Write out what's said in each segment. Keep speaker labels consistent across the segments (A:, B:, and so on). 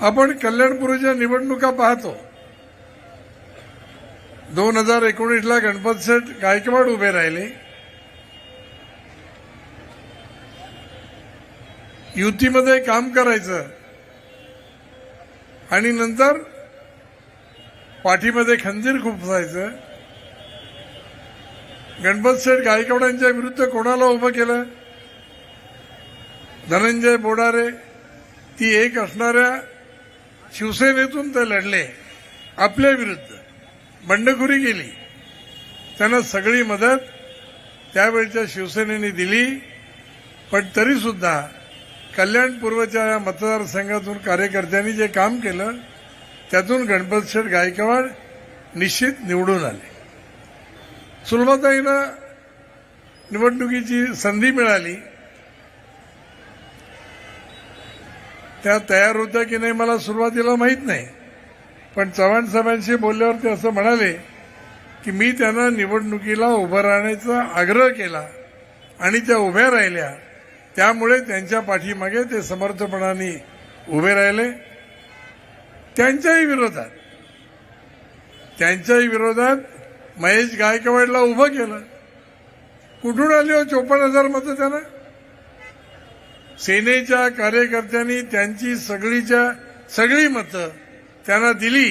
A: आपण कल्याणपूर्वीच्या निवडणुका पाहतो. 2019ला गणपत शेठ गायकवाड उभे राहिले. युतीमध्ये काम करायचं आणि नंतर पाठीमध्ये खंजीर खुपसायचं. गणपत शेठ गायकवाडांच्या विरुद्ध कोणाला उभं केलं? धनंजय बोडारे. ती एक असणाऱ्या शिवसेनेतून ते लढले. आपल्या विरुद्ध बंडखोरी केली. त्यांना सगळी मदत त्यावेळच्या शिवसेनेने दिली. पण तरीसुद्धा कल्याण पूर्वच्या या मतदारसंघातून कार्यकर्त्यांनी जे काम केलं त्यातून गणपत शेठ गायकवाड निश्चित निवडून आले. सुलभाताईंना निवडणुकीची संधी मिळाली. त्या तयार होत्या की नाही मला सुरुवातीला माहीत नाही, पण चव्हाण साहेबांशी बोलल्यावर ते असं म्हणाले की मी त्यांना निवडणुकीला उभं राहण्याचा आग्रह केला आणि त्या उभ्या राहिल्या, त्यामुळे त्यांच्या पाठीमागे ते समर्थपणाने उभे राहिले. त्यांच्याही विरोधात महेश गायकवाडला उभं केलं. कुठून आली हो 54,000 मतं त्यांना? सेनेच्या कार्यकर्त्यांनी त्यांची सगळी मतं त्यांना दिली.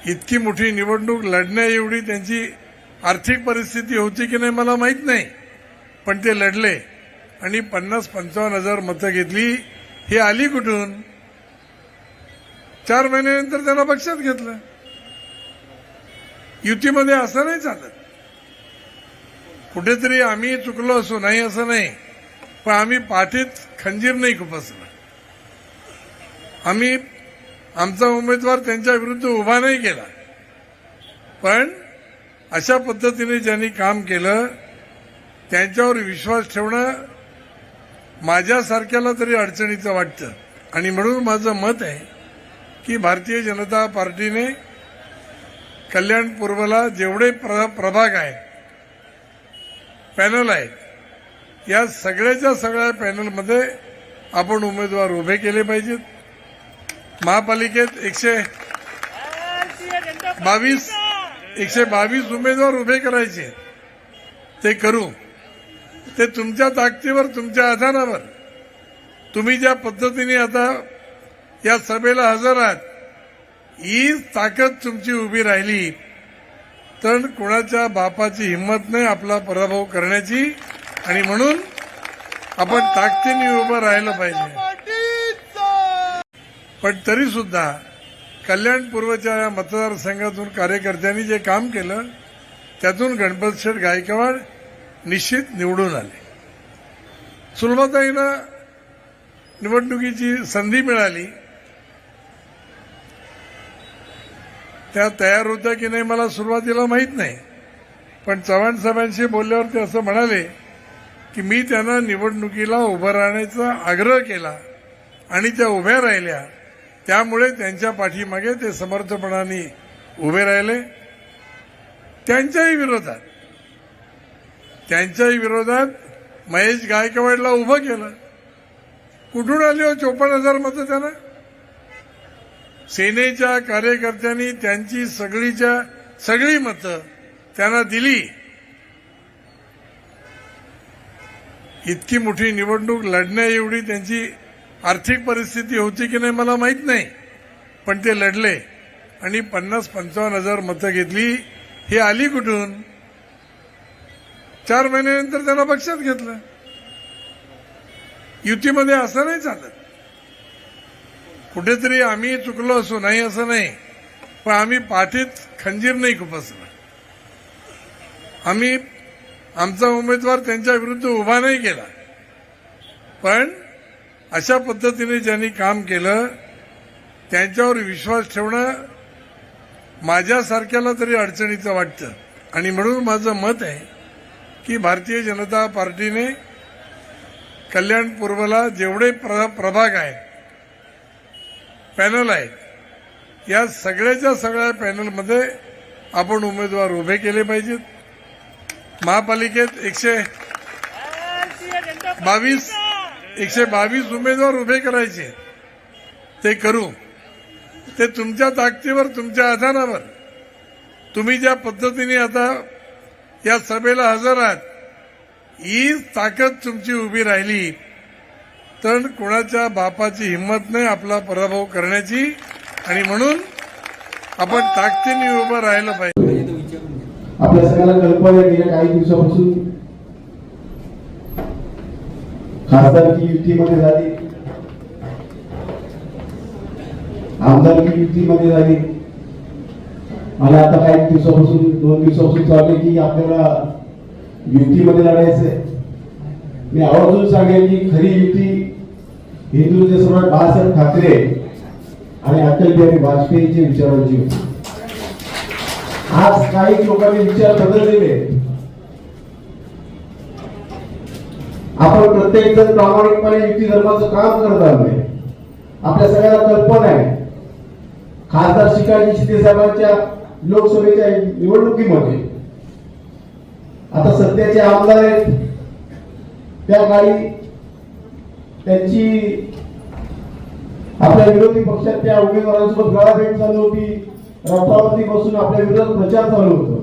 A: इतकी मोठी निवडणूक लढण्या एवढी त्यांची आर्थिक परिस्थिती होती की नाही मला माहीत नाही, पण ते लढले आणि 50-55,000 मतं घेतली. ही आली कुठून? 4 महिन्यानंतर त्यांना पक्षात घेतलं. युतीमध्ये असं नाही चालत. कुठेतरी आम्ही चुकलो असो, नाही असं नाही, पण आम्ही पाठीत खंजीर नाही खुपसला. आम्ही आमचा उमेदवार त्यांच्या विरुद्ध उभा नाही केला. पण अशा पद्धतीने ज्यांनी काम केलं त्यांच्यावर विश्वास ठेवणं माझ्यासारख्याला तरी अडचणीचं वाटतं. आणि म्हणून माझं मत आहे की भारतीय जनता पार्टीने कल्याण पूर्वला जेवढे प्रभाग आहेत, पॅनल आहेत, या सगळ्याच्या सगळ्या पॅनलमध्ये आपण उमेदवार उभे केले पाहिजेत. महापालिकेत 122 उमेदवार उभे करायचे. ते करू. ते तुमच्या ताकदीवर, तुमच्या आधारावर. तुम्ही ज्या पद्धतीने आता या सभेला हजर आहात, ही ताकद तुमची उभी राहिली तर कुणाच्या बापाची हिंमत नाही आपला पराभव करण्याची. आणि म्हणून आपण ताकदीने उभं राहिलं पाहिजे. पण तरीसुद्धा कल्याण पूर्वच्या या मतदारसंघातून कार्यकर्त्यांनी जे काम केलं त्यातून गणपत शेठ गायकवाड निश्चित निवडून आले. सुलभाताईंना निवडणुकीची संधी मिळाली. त्या तयार होत्या की नाही मला सुरुवातीला माहीत नाही, पण चव्हाण साहेबांशी बोलल्यावर ते असं म्हणाले की मी त्यांना निवडणुकीला उभं राहण्याचा आग्रह केला आणि त्या उभ्या राहिल्या, त्यामुळे त्यांच्या पाठीमागे ते समर्थपणाने उभे राहिले. त्यांच्याही विरोधात महेश गायकवाडला उभं केलं. कुठून आली हो 54,000 मतं त्यांना? सेनेच्या कार्यकर्त्यांनी त्यांची सगळी मतं त्यांना दिली. इतकी मोठी निवडणूक लढण्या एवढी त्यांची आर्थिक परिस्थिती होती की नाही मला माहीत नाही, पण ते लढले आणि 50-55,000 मतं घेतली. ही आली कुठून? 4 महिन्यानंतर त्यांना पक्षात घेतलं. युतीमध्ये असं नाही चालत. कुठेतरी आम्ही चुकलो असो, नाही असं नाही, पण आम्ही पाठीत खंजीर नाही खुपसला. आम्ही आमचा उमेदवार त्यांच्या विरुद्ध उभा नाही केला. पण अशा पद्धतीने ज्यांनी काम केलं त्यांच्यावर विश्वास ठेवणं माझ्यासारख्याला तरी अडचणीचं वाटतं. आणि म्हणून माझं मत आहे की भारतीय जनता पार्टीने कल्याण पूर्वला जेवढे प्रभाग आहेत, पॅनल आहेत, या सगळ्याच्या सगळ्या पॅनलमध्ये आपण उमेदवार उभे केले पाहिजेत. महापालिकेत 122 122 उमेदवार उभे करायचे, ते करू. ते तुमच्या ताकदीवर, तुमच्या आधारावर. तुम्ही ज्या पद्धतीने आता या सभेला हजर आहात, हीच ताकद तुमची उभी राहिली तर कोणाच्या बापाची हिंमत नाही आपला पराभव करण्याची. आणि म्हणून आपण ताकदीने उभं राहिलं पाहिजे.
B: आपल्या सगळ्यांना कल्पना आहे गेल्या काही दिवसापासून खासदारकी युतीमध्ये झाली, आमदारकी युतीमध्ये झाली, आणि आता काही दिवसापासून 2 दिवसापासून चालले की आपल्याला युतीमध्ये लढायचंय. मी आवर्जून सांगेन की खरी युती हिंदुत्व सम्राट बाळासाहेब ठाकरे आणि अटल बिहारी वाजपेयीच्या विचारांची होती. आज काही लोकांनी विचार बदललेले. आपण प्रत्येक जण प्रामाणिकपणे युती धर्माचं काम करत आलोय. आपल्या सगळ्यांना कल्पना आहे खासदार श्रीकांत शिंदे साहेबांच्या लोकसभेच्या निवडणुकीमध्ये आता सध्याचे आमदार आहेत, त्या काळी त्यांची आपल्या विरोधी पक्षाच्या उमेदवारांसोबत गळाभेट चालू होती, रथावरती बसून आपल्या विरोधात प्रचार चालू होता.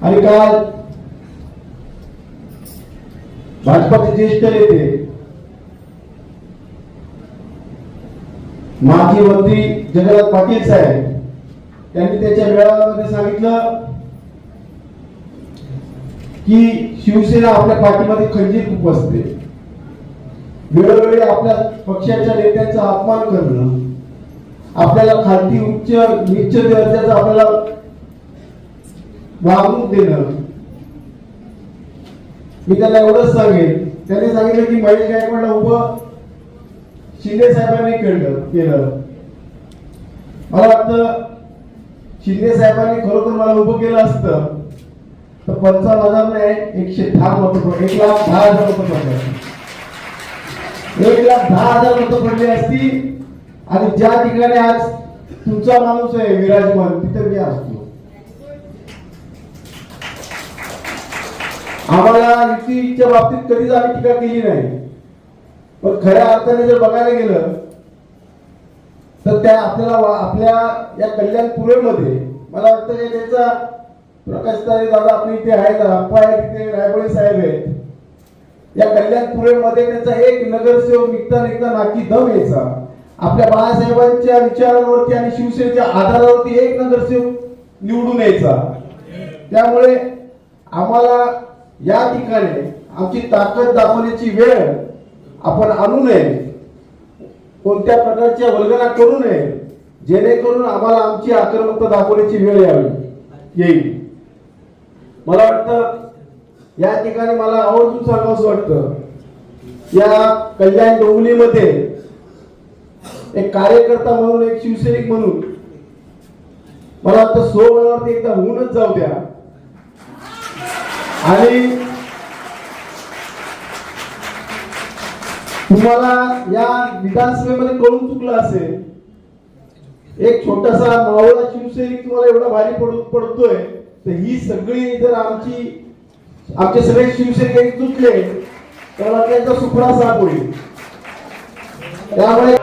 B: आणि काल भाजपाचे ज्येष्ठ नेते माजी मंत्री जगन्नाथ पाटील साहेब त्यांनी त्याच्या मेळाव्यामध्ये सांगितलं की शिवसेना आपल्या पाठीमध्ये खंजीर खूप असते. वेळोवेळी आपल्या पक्षाच्या नेत्यांचा अपमान करणं, आपल्याला खालती उच्च नीच दर्जाचं आपल्याला वागणूक देणं. मी त्याला एवढंच सांगेन, त्यांनी सांगितलं की महेश गायकवाडला उभं शिंदे साहेबांनी केलं. मला वाटतं शिंदे साहेबांनी खरोखर मला उभं केलं असतं तर 55,000 नाही 110 मतं, 1,10,000 मतं पडले, 1,10,000 मतं पडली असती. आणि ज्या ठिकाणी आज तुमचा माणूस आहे विराजमान, तिथे मी असतो. आम्हाला युतीच्या बाबतीत कधीच आम्ही टीका केली नाही, पण खऱ्या अर्थाने जर बघायला गेलं तर त्या आपल्या या कल्याणपुरेमध्ये मला वाटतं की त्यांचा प्रकाश तारे दादा आपले इथे आहेत, अप्पा आहेत, तिथे रायबळे साहेब आहेत. या कल्याणपुरेमध्ये त्यांचा एक नगरसेवक निघता नाकी दम यायचा. आपल्या बाळासाहेबांच्या विचारांवरती आणि शिवसेनेच्या आधारावरती एक नगरसेवक निवडून यायचा. त्यामुळे आम्हाला या ठिकाणी आमची ताकद दाखवण्याची वेळ आपण आणू नये, कोणत्या प्रकारच्या वल्गना करू नये, जेणेकरून आम्हाला आमची आक्रमकता दाखवण्याची वेळ येईल. मला वाटतं या ठिकाणी मला आवर्जून सांगावंसं वाटतं, या कल्याण डोंबिवलीमध्ये एक कार्यकर्ता म्हणून, एक शिवसैनिक म्हणून मला वाटतं 16 एकदा होऊनच जाऊ द्या. आणि तुम्हाला या विधानसभेमध्ये कळून चुकलं असेल, एक छोटासा मावळा शिवसैनिक तुम्हाला एवढा भारी पडतोय, तर ही सगळी जर आमचे सगळे शिवसैनिक तुटले तर त्यांचा सुपडा साफ होईल. त्यामुळे